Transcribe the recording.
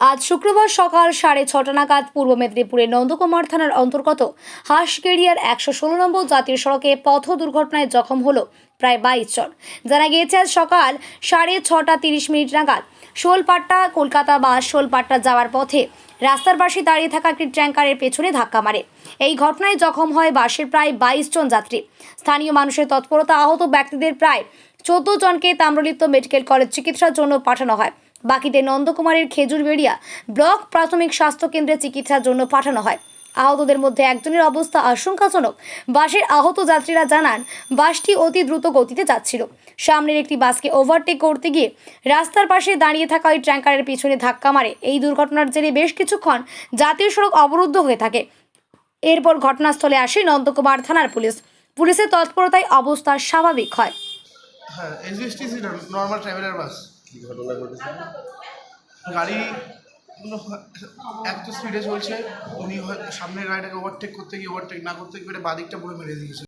আজ শুক্রবার সকাল 6:30 নাগাদ পূর্ব মেদিনীপুরের নন্দকুমার থানার অন্তর্গত হাঁসগেড়িয়ার 116 নম্বর জাতীয় সড়কে পথ দুর্ঘটনায় জখম হলো প্রায় 22 জন। জানা গিয়েছে আজ সকাল 6:30 নাগাদ শোলপাট্টা কলকাতা বা শোলপাট্টা যাওয়ার পথে রাস্তার পাশে দাঁড়িয়ে থাকা একটি ট্যাঙ্কারের পেছনে ধাক্কা মারে। এই ঘটনায় জখম হয় বাসের প্রায় 22 জন যাত্রী। স্থানীয় মানুষের তৎপরতা আহত ব্যক্তিদের প্রায় 14 জনকে তাম্রলিপ্ত মেডিকেল কলেজ চিকিৎসার জন্য পাঠানো হয়। বাকিদের নন্দকুমারের খেজুরবেড়িয়া ব্লক প্রাথমিক স্বাস্থ্য কেন্দ্রে চিকিৎসার জন্য পাঠানো হয়। আহতদের মধ্যে একজনের অবস্থা আশঙ্কাজনক। বাসের আহত যাত্রীরা জানান, বাসটি অতি দ্রুত গতিতে যাচ্ছিল। সামনের একটি বাসকে ওভারটেক করতে গিয়ে রাস্তার পাশে দাঁড়িয়ে থাকা ওই ট্যাঙ্কারের পিছনে ধাক্কা মারে। এই দুর্ঘটনার জেরে বেশ কিছুক্ষণ জাতীয় সড়ক অবরুদ্ধ হয়ে থাকে। এরপর ঘটনাস্থলে আসে নন্দকুমার থানার পুলিশ। পুলিশের তৎপরতায় অবস্থা স্বাভাবিক হয়। হ্যাঁ, এসবিএসটিসি নর্মাল ট্রাভেলার বাস। কি ঘটনা ঘটেছে? গাড়ি এত স্পিডে চলছে, উনি সামনের গাড়িটাকে ওভারটেক করতে গিয়ে ওভারটেক না করতে গিয়ে বাদিকটা পুরো মেরে দিয়েছে।